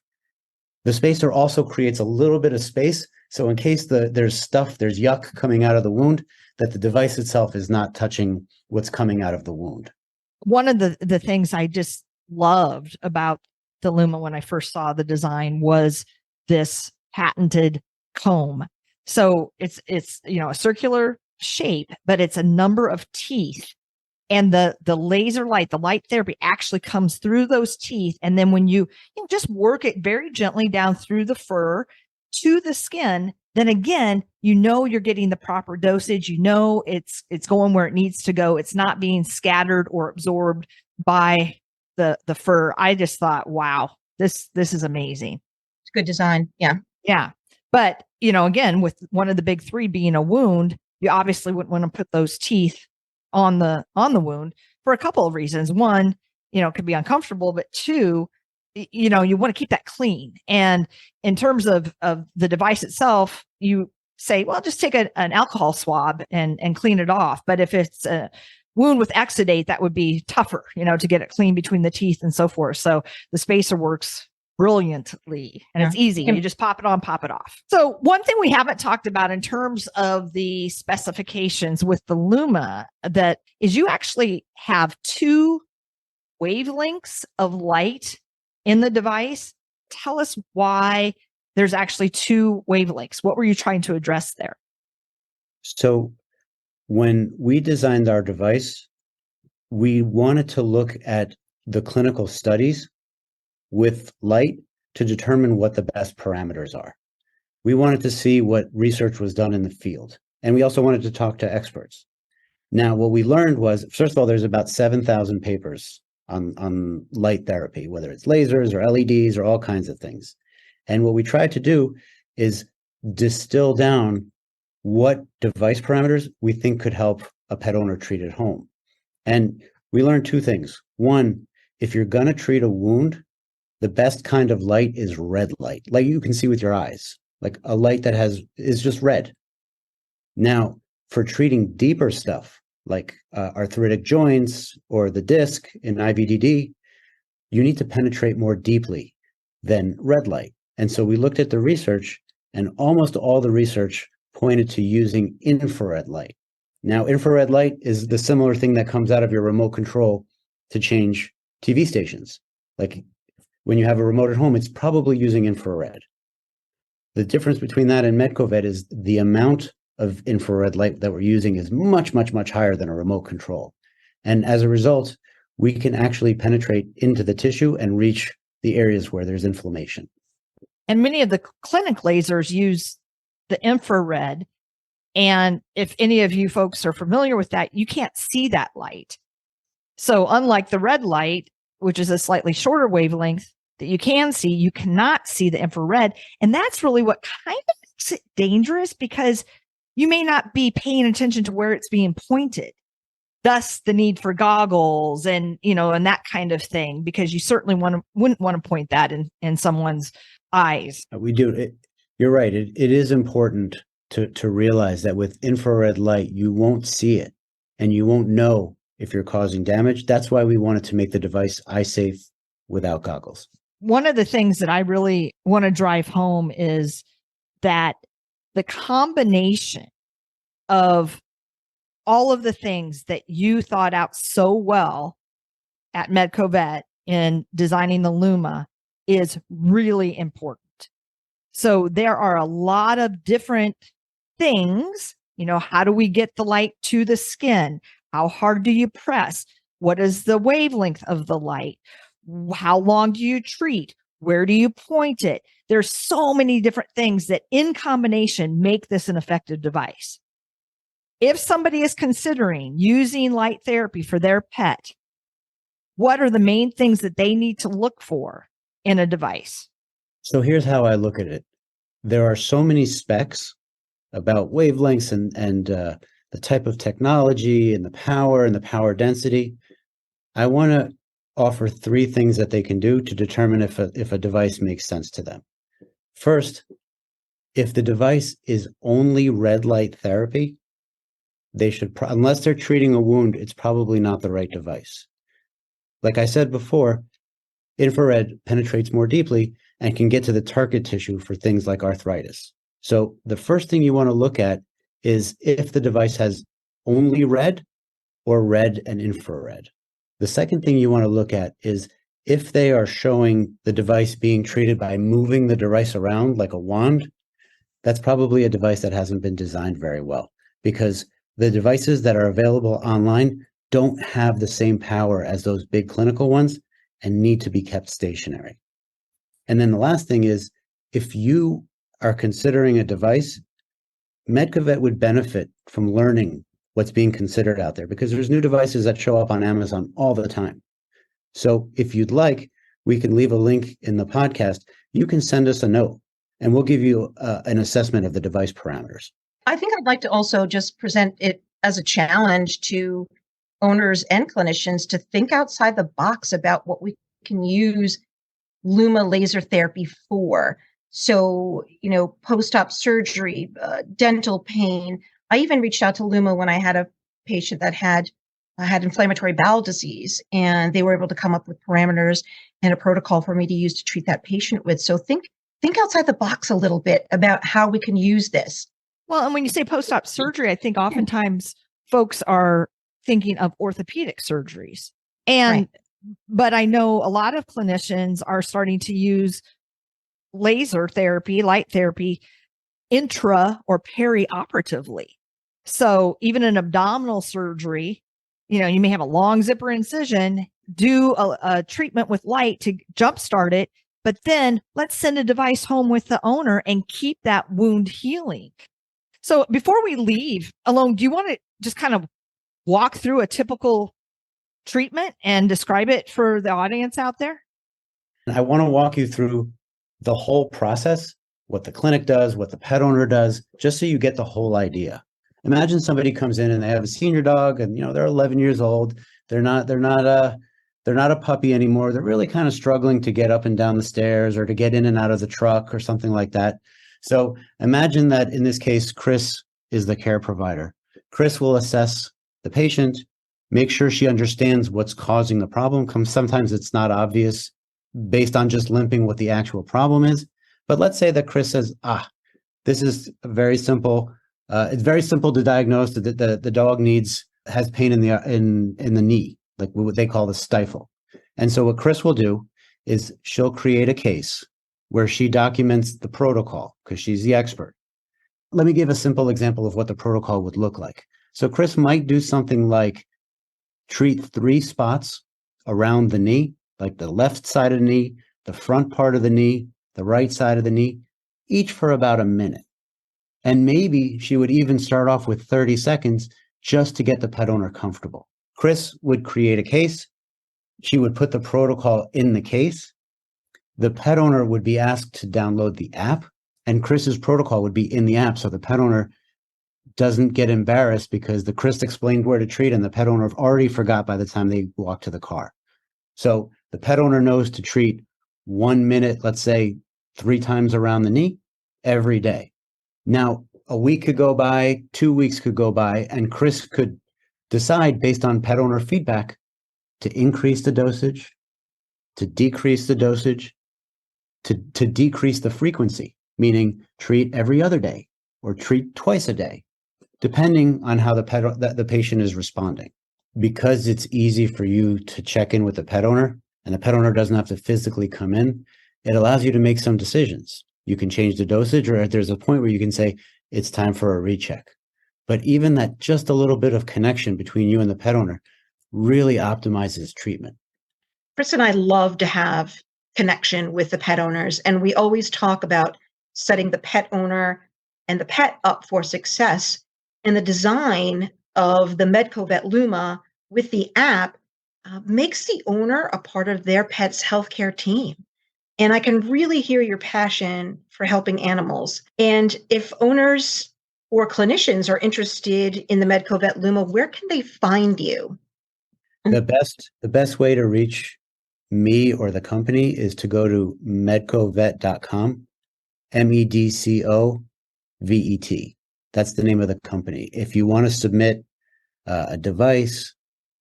[SPEAKER 4] The spacer also creates a little bit of space, so in case there's yuck coming out of the wound, that the device itself is not touching what's coming out of the wound.
[SPEAKER 1] One of the things I just loved about the Luma when I first saw the design was this patented comb. So it's a circular shape, but it's a number of teeth. And the laser light, the light therapy actually comes through those teeth. And then when you just work it very gently down through the fur to the skin, then again, you're getting the proper dosage. It's going where it needs to go. It's not being scattered or absorbed by the fur. I just thought, wow, this is amazing.
[SPEAKER 3] It's good design. Yeah.
[SPEAKER 1] Yeah. But, again, with one of the big three being a wound, you obviously wouldn't want to put those teeth on the wound for a couple of reasons. One, it could be uncomfortable, but two, you want to keep that clean. And in terms of the device itself, you say, well, just take an alcohol swab and clean it off. But if it's a wound with exudate, that would be tougher, to get it clean between the teeth and so forth. So the spacer works brilliantly and it's easy. You just pop it on, pop it off. So one thing we haven't talked about in terms of the specifications with the Luma that is you actually have 2 wavelengths of light in the device. Tell us why there's actually 2 wavelengths. What were you trying to address there?
[SPEAKER 4] So when we designed our device, we wanted to look at the clinical studies with light to determine what the best parameters are. We wanted to see what research was done in the field. And we also wanted to talk to experts. Now, what we learned was, first of all, there's about 7,000 papers on light therapy, whether it's lasers or LEDs or all kinds of things. And what we tried to do is distill down what device parameters we think could help a pet owner treat at home. And we learned two things. One, if you're going to treat a wound, the best kind of light is red light, like you can see with your eyes, like a light that is just red. Now, for treating deeper stuff, like arthritic joints or the disc in IVDD, you need to penetrate more deeply than red light. And so we looked at the research, and almost all the research pointed to using infrared light. Now, infrared light is the similar thing that comes out of your remote control to change TV stations. Like when you have a remote at home, it's probably using infrared. The difference between that and MedcoVet is the amount of infrared light that we're using is much, much, much higher than a remote control. And as a result, we can actually penetrate into the tissue and reach the areas where there's inflammation.
[SPEAKER 1] And many of the clinic lasers use the infrared. And if any of you folks are familiar with that, you can't see that light. So unlike the red light, which is a slightly shorter wavelength that you can see, you cannot see the infrared. And that's really what kind of makes it dangerous, because you may not be paying attention to where it's being pointed. Thus the need for goggles and that kind of thing, because you certainly wouldn't want to point that in someone's eyes.
[SPEAKER 4] We do. You're right. It is important to realize that with infrared light, you won't see it and you won't know if you're causing damage. That's why we wanted to make the device eye safe without goggles.
[SPEAKER 1] One of the things that I really want to drive home is that the combination of all of the things that you thought out so well at MedcoVet in designing the Luma is really important. So there are a lot of different things. How do we get the light to the skin? How hard do you press? What is the wavelength of the light? How long do you treat? Where do you point it? There's so many different things that in combination make this an effective device. If somebody is considering using light therapy for their pet, what are the main things that they need to look for in a device?
[SPEAKER 4] So here's how I look at it. There are so many specs about wavelengths and the type of technology and the power density. I want to offer three things that they can do to determine if a device makes sense to them. First, if the device is only red light therapy, they should, unless they're treating a wound, it's probably not the right device. Like I said before, infrared penetrates more deeply and can get to the target tissue for things like arthritis. So the first thing you want to look at is if the device has only red or red and infrared. The second thing you want to look at is if they are showing the device being treated by moving the device around like a wand, that's probably a device that hasn't been designed very well, because the devices that are available online don't have the same power as those big clinical ones and need to be kept stationary. And then the last thing is, if you are considering a device, MedcoVet would benefit from learning what's being considered out there, because there's new devices that show up on Amazon all the time. So if you'd like, we can leave a link in the podcast. You can send us a note and we'll give you an assessment of the device parameters.
[SPEAKER 3] I think I'd like to also just present it as a challenge to owners and clinicians to think outside the box about what we can use Luma laser therapy for. So, post-op surgery, dental pain. I even reached out to Luma when I had a patient that had inflammatory bowel disease, and they were able to come up with parameters and a protocol for me to use to treat that patient with. So think outside the box a little bit about how we can use this.
[SPEAKER 1] Well, and when you say post-op surgery, I think oftentimes folks are thinking of orthopedic surgeries. But I know a lot of clinicians are starting to use laser therapy, light therapy, intra or perioperatively. So even an abdominal surgery, you may have a long zipper incision, do a treatment with light to jumpstart it, but then let's send a device home with the owner and keep that wound healing. So before we leave, Alon, do you want to just kind of walk through a typical treatment and describe it for the audience out there?
[SPEAKER 4] I want to walk you through the whole process, what the clinic does, what the pet owner does, just so you get the whole idea. Imagine somebody comes in and they have a senior dog and, they're 11 years old. They're not a puppy anymore. They're really kind of struggling to get up and down the stairs or to get in and out of the truck or something like that. So imagine that in this case, Chris is the care provider. Chris will assess the patient, make sure she understands what's causing the problem. Sometimes it's not obvious based on just limping what the actual problem is. But let's say that Chris says, this is very simple. It's very simple to diagnose that the dog has pain in the knee, like what they call the stifle. And so what Chris will do is she'll create a case where she documents the protocol because she's the expert. Let me give a simple example of what the protocol would look like. So Chris might do something like treat 3 spots around the knee, like the left side of the knee, the front part of the knee, the right side of the knee, each for about a minute. And maybe she would even start off with 30 seconds just to get the pet owner comfortable. Chris would create a case. She would put the protocol in the case. The pet owner would be asked to download the app, and Chris's protocol would be in the app. So the pet owner doesn't get embarrassed because the Chris explained where to treat and the pet owner already forgot by the time they walk to the car. So the pet owner knows to treat 1 minute, let's say 3 times around the knee every day. Now, a week could go by, 2 weeks could go by, and Chris could decide based on pet owner feedback to increase the dosage, to decrease the dosage, to decrease the frequency, meaning treat every other day or treat twice a day, depending on how the patient is responding. Because it's easy for you to check in with the pet owner and the pet owner doesn't have to physically come in, it allows you to make some decisions. You can change the dosage, or there's a point where you can say it's time for a recheck. But even that, just a little bit of connection between you and the pet owner really optimizes treatment.
[SPEAKER 3] Chris and I love to have connection with the pet owners, and we always talk about setting the pet owner and the pet up for success. And the design of the MedcoVet Luma with the app makes the owner a part of their pet's healthcare team. And I can really hear your passion for helping animals. And if owners or clinicians are interested in the MedcoVet Luma, where can they find you?
[SPEAKER 4] The best way to reach me or the company is to go to medcovet.com, MEDCOVET. That's the name of the company. If you want to submit a device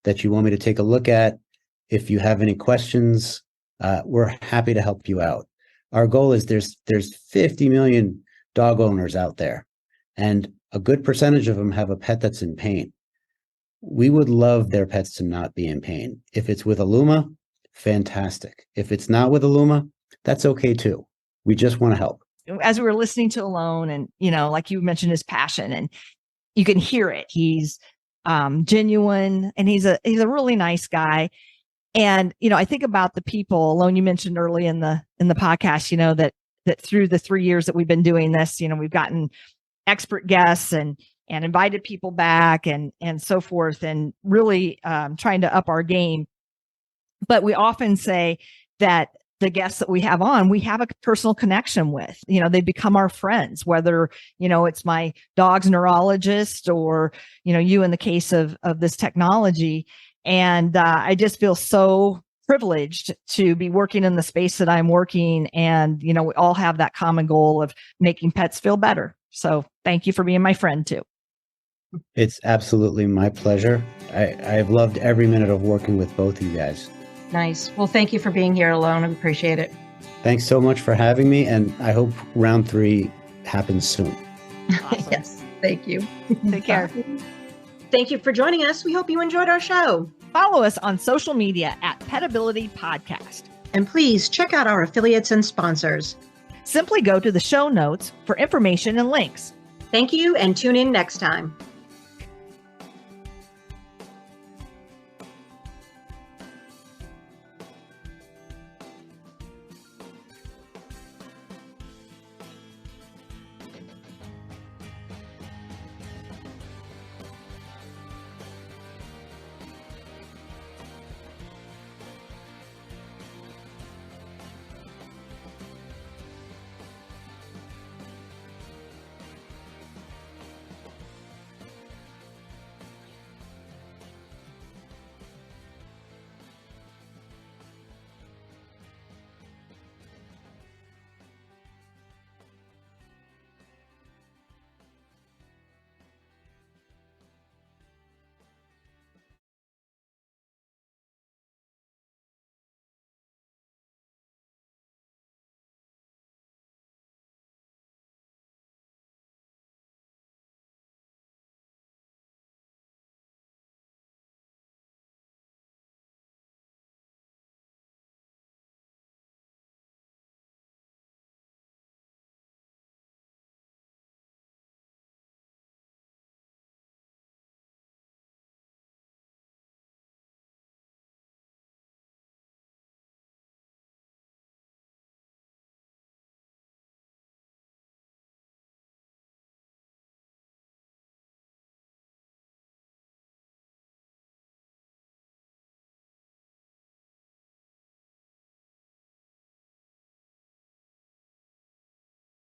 [SPEAKER 4] that you want me to take a look at, if you have any questions, we're happy to help you out. Our goal is there's 50 million dog owners out there, and a good percentage of them have a pet that's in pain. We would love their pets to not be in pain. If it's with a Luma, fantastic. If it's not with a Luma, that's okay too. We just want to help.
[SPEAKER 1] As we were listening to Alon, and like you mentioned, his passion, and you can hear it. He's genuine, and he's a really nice guy. And I think about the people, Alon, you mentioned early in the podcast, that through the 3 years that we've been doing this, we've gotten expert guests and invited people back and so forth, and really trying to up our game. But we often say that the guests that we have on, we have a personal connection with. They become our friends, whether, it's my dog's neurologist or, you in the case of this technology. And I just feel so privileged to be working in the space that I'm working. And, we all have that common goal of making pets feel better. So thank you for being my friend too.
[SPEAKER 4] It's absolutely my pleasure. I've loved every minute of working with both of you guys.
[SPEAKER 3] Nice. Well, thank you for being here, Alon. I appreciate it.
[SPEAKER 4] Thanks so much for having me, and I hope round 3 happens soon.
[SPEAKER 1] Awesome.
[SPEAKER 3] Yes. Thank you.
[SPEAKER 1] Take care.
[SPEAKER 2] Thank you for joining us. We hope you enjoyed our show.
[SPEAKER 1] Follow us on social media at PetAbility Podcast.
[SPEAKER 3] And please check out our affiliates and sponsors.
[SPEAKER 1] Simply go to the show notes for information and links.
[SPEAKER 2] Thank you, and tune in next time.